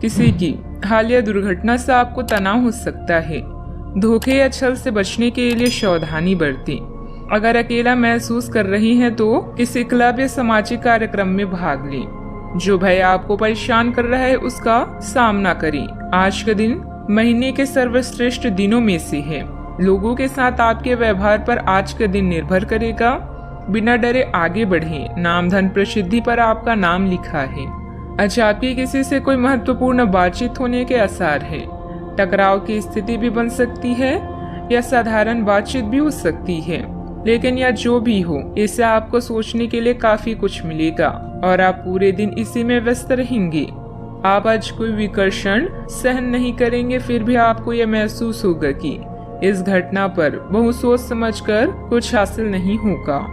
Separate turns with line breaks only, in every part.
किसी की हालिया दुर्घटना से आपको तनाव हो सकता है। धोखे या छल से बचने के लिए सावधानी बरतें। अगर अकेला महसूस कर रही हैं तो किसी क्लब या सामाजिक कार्यक्रम में भाग लें। जो भय आपको परेशान कर रहा है उसका सामना करें। आज का दिन महीने के सर्वश्रेष्ठ दिनों में से है। लोगों के साथ आपके व्यवहार पर आज का दिन निर्भर करेगा। बिना डरे आगे बढ़ें। नाम धन प्रसिद्धि पर आपका नाम लिखा है। आज आपकी किसी से कोई महत्वपूर्ण बातचीत होने के आसार है। टकराव की स्थिति भी बन सकती है या साधारण बातचीत भी हो सकती है, लेकिन यह जो भी हो इससे आपको सोचने के लिए काफी कुछ मिलेगा और आप पूरे दिन इसी में व्यस्त रहेंगे। आप आज कोई विकर्षण सहन नहीं करेंगे, फिर भी आपको यह महसूस होगा कि इस घटना पर बहुत सोच समझकर कुछ हासिल नहीं होगा।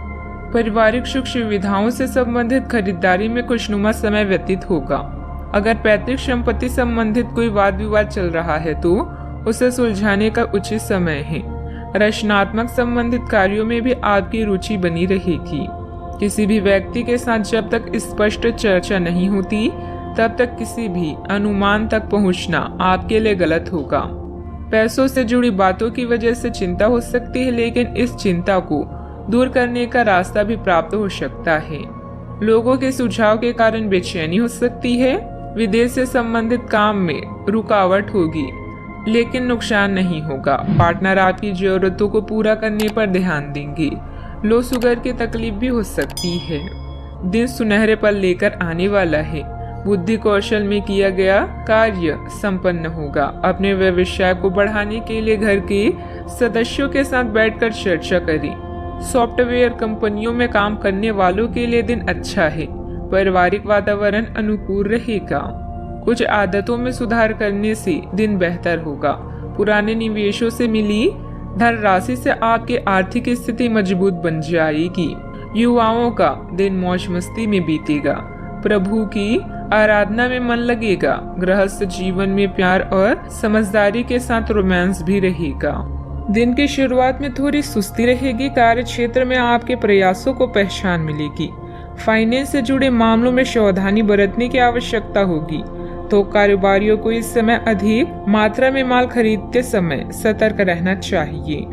पारिवारिक सुख सुविधाओं से संबंधित खरीदारी में खुशनुमा समय व्यतीत होगा। अगर पैतृक संपत्ति संबंधित कोई वाद विवाद चल रहा है तो उसे सुलझाने का उचित समय है। रचनात्मक संबंधित कार्यों में भी आपकी रुचि बनी रहेगी। किसी भी व्यक्ति के साथ जब तक स्पष्ट चर्चा नहीं होती तब तक किसी भी अनुमान तक पहुंचना आपके लिए गलत होगा। पैसों से जुड़ी बातों की वजह से चिंता हो सकती है, लेकिन इस चिंता को दूर करने का रास्ता भी प्राप्त हो सकता है। लोगों के सुझाव के कारण बेचैनी हो सकती है। विदेश से संबंधित काम में रुकावट होगी, लेकिन नुकसान नहीं होगा। पार्टनर आपकी जरूरतों को पूरा करने पर ध्यान देंगे। लो शुगर की तकलीफ भी हो सकती है। दिन सुनहरे पल लेकर आने वाला है। बुद्धि कौशल में किया गया कार्य संपन्न होगा। अपने व्यवसाय को बढ़ाने के लिए घर के सदस्यों के साथ बैठकर चर्चा करें। सॉफ्टवेयर कंपनियों में काम करने वालों के लिए दिन अच्छा है। पारिवारिक वातावरण अनुकूल रहेगा। कुछ आदतों में सुधार करने से दिन बेहतर होगा। पुराने निवेशों से मिली धनराशि से आपकी आर्थिक स्थिति मजबूत बन जाएगी। युवाओं का दिन मौज मस्ती में बीतेगा। प्रभु की आराधना में मन लगेगा। गृहस्थ जीवन में प्यार और समझदारी के साथ रोमांस भी रहेगा। दिन की शुरुआत में थोड़ी सुस्ती रहेगी। कार्य क्षेत्र में आपके प्रयासों को पहचान मिलेगी। फाइनेंस से जुड़े मामलों में सावधानी बरतने की आवश्यकता होगी, तो कारोबारियों को इस समय अधिक मात्रा में माल खरीदते समय सतर्क रहना चाहिए।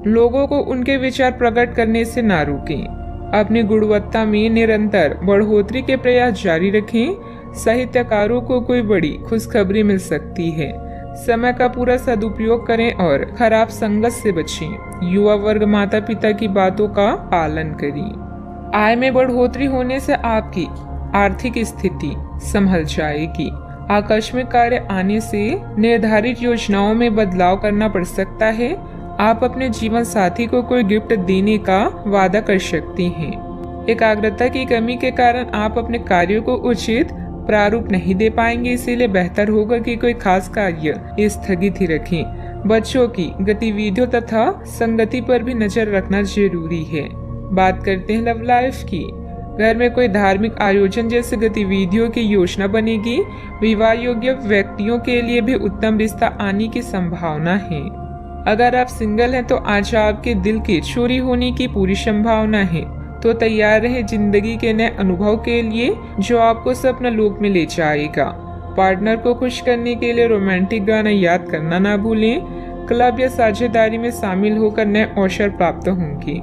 लोगों को उनके विचार प्रकट करने से ना रोकें। अपनी गुणवत्ता में निरंतर बढ़ोतरी के प्रयास जारी रखें। साहित्यकारों को कोई बड़ी खुशखबरी मिल सकती है। समय का पूरा सदुपयोग करें और खराब संगत से बचें। युवा वर्ग माता पिता की बातों का पालन करें। आय में बढ़ोतरी होने से आपकी आर्थिक स्थिति संभल जाएगी। आकस्मिक कार्य आने से निर्धारित योजनाओं में बदलाव करना पड़ सकता है। आप अपने जीवन साथी को कोई गिफ्ट देने का वादा कर सकती हैं। एकाग्रता की कमी के कारण आप अपने कार्यों को उचित प्रारूप नहीं दे पाएंगे, इसीलिए बेहतर होगा कि कोई खास कार्य स्थगित ही रखें। बच्चों की गतिविधियों तथा संगति पर भी नजर रखना जरूरी है। बात करते हैं लव लाइफ की। घर में कोई धार्मिक आयोजन जैसे गतिविधियों की योजना बनेगी। विवाह योग्य व्यक्तियों के लिए भी उत्तम रिश्ता आने की संभावना है। अगर आप सिंगल हैं तो आज आपके दिल की चोरी होने की पूरी संभावना है, तो तैयार रहे जिंदगी के नए अनुभव के लिए जो आपको सपना लोक में ले जाएगा। पार्टनर को खुश करने के लिए रोमांटिक गाना याद करना ना भूलें। क्लब या साझेदारी में शामिल होकर नए अवसर प्राप्त होंगे।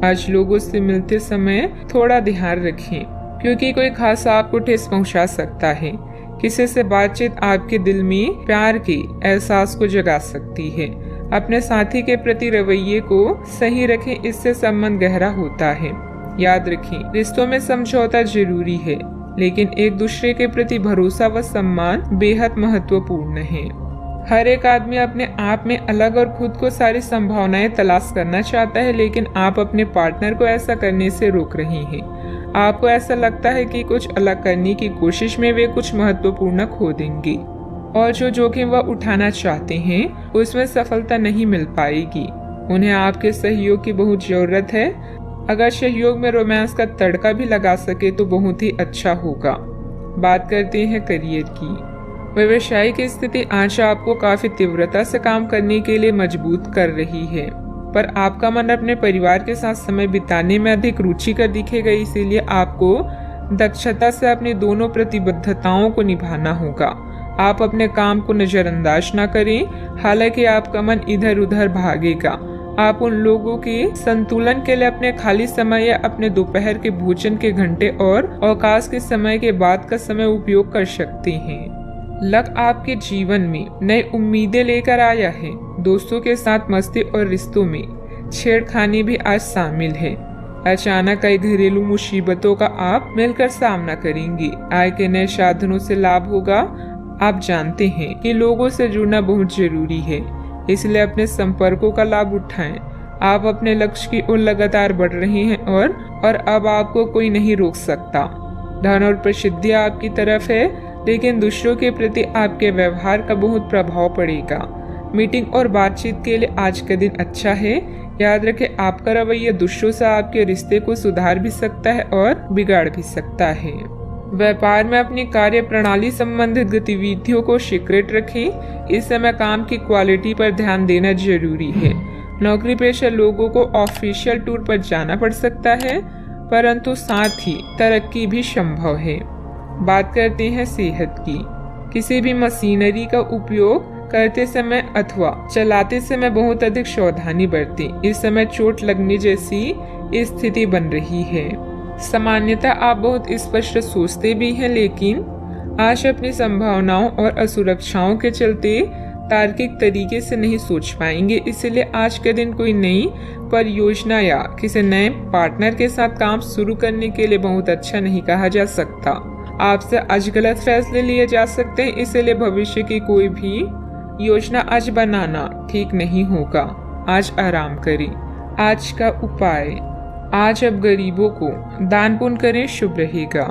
आज लोगों से मिलते समय थोड़ा ध्यान रखें, क्योंकि कोई खास आपको ठेस पहुंचा सकता है। किसी से बातचीत आपके दिल में प्यार के एहसास को जगा सकती है। अपने साथी के प्रति रवैये को सही रखें, इससे संबंध गहरा होता है। याद रखें, रिश्तों में समझौता जरूरी है, लेकिन एक दूसरे के प्रति भरोसा व सम्मान बेहद महत्वपूर्ण है। हर एक आदमी अपने आप में अलग और खुद को सारी संभावनाएं तलाश करना चाहता है, लेकिन आप अपने पार्टनर को ऐसा करने से रोक रही हैं। आपको ऐसा लगता है कि कुछ अलग करने की कोशिश में वे कुछ महत्वपूर्ण खो देंगे, और जो जोखिम वह उठाना चाहते हैं उसमें सफलता नहीं मिल पाएगी। उन्हें आपके सहयोग की बहुत जरूरत है। अगर सहयोग में रोमांस का तड़का भी लगा सके तो बहुत ही अच्छा होगा। बात करते हैं करियर की। व्यवसायिक स्थिति आज आपको काफी तीव्रता से काम करने के लिए मजबूत कर रही है, पर आपका मन अपने परिवार के साथ समय बिताने में अधिक रुचिकर दिखेगा। इसीलिए आपको दक्षता से अपनी दोनों प्रतिबद्धताओं को निभाना होगा। आप अपने काम को नजरअंदाज ना करें, हालांकि आपका मन इधर उधर भागेगा। आप उन लोगों के संतुलन के लिए अपने खाली समय या अपने दोपहर के भोजन के घंटे और अवकाश के समय के बाद का समय उपयोग कर सकते हैं। लक आपके जीवन में नई उम्मीदें लेकर आया है। दोस्तों के साथ मस्ती और रिश्तों में छेड़खानी भी आज शामिल है। अचानक कई घरेलू मुसीबतों का आप मिलकर सामना करेंगे। आय के नए साधनों से लाभ होगा। आप जानते हैं कि लोगों से जुड़ना बहुत जरूरी है, इसलिए अपने संपर्कों का लाभ उठाएं। आप अपने लक्ष्य की ओर लगातार बढ़ रहे हैं और अब आपको कोई नहीं रोक सकता। धन और प्रसिद्धि आपकी तरफ है, लेकिन दूसरों के प्रति आपके व्यवहार का बहुत प्रभाव पड़ेगा। मीटिंग और बातचीत के लिए आज का दिन अच्छा है। याद रखें, आपका रवैया दूसरों से आपके रिश्ते को सुधार भी सकता है और बिगाड़ भी सकता है। व्यापार में अपनी कार्य प्रणाली संबंधित गतिविधियों को सीक्रेट रखें। इस समय काम की क्वालिटी पर ध्यान देना जरूरी है। नौकरी पेशा लोगों को ऑफिशियल टूर पर जाना पड़ सकता है, परंतु साथ ही तरक्की भी संभव है। बात करते हैं सेहत की। किसी भी मशीनरी का उपयोग करते समय अथवा चलाते समय बहुत अधिक सावधानी बरतें। इस समय चोट लगने जैसी स्थिति बन रही है। सामान्यतः आप बहुत स्पष्ट सोचते भी हैं, लेकिन आज अपनी संभावनाओं और असुरक्षाओं के चलते तार्किक तरीके से नहीं सोच पाएंगे। इसलिए आज के दिन कोई नई परियोजना या किसी नए पार्टनर के साथ काम शुरू करने के लिए बहुत अच्छा नहीं कहा जा सकता। आपसे आज गलत फैसले लिए जा सकते हैं, इसलिए भविष्य की कोई भी योजना आज बनाना ठीक नहीं होगा। आज आराम करें। आज का उपाय, आज अब गरीबों को दान पुण्य करें, शुभ रहेगा।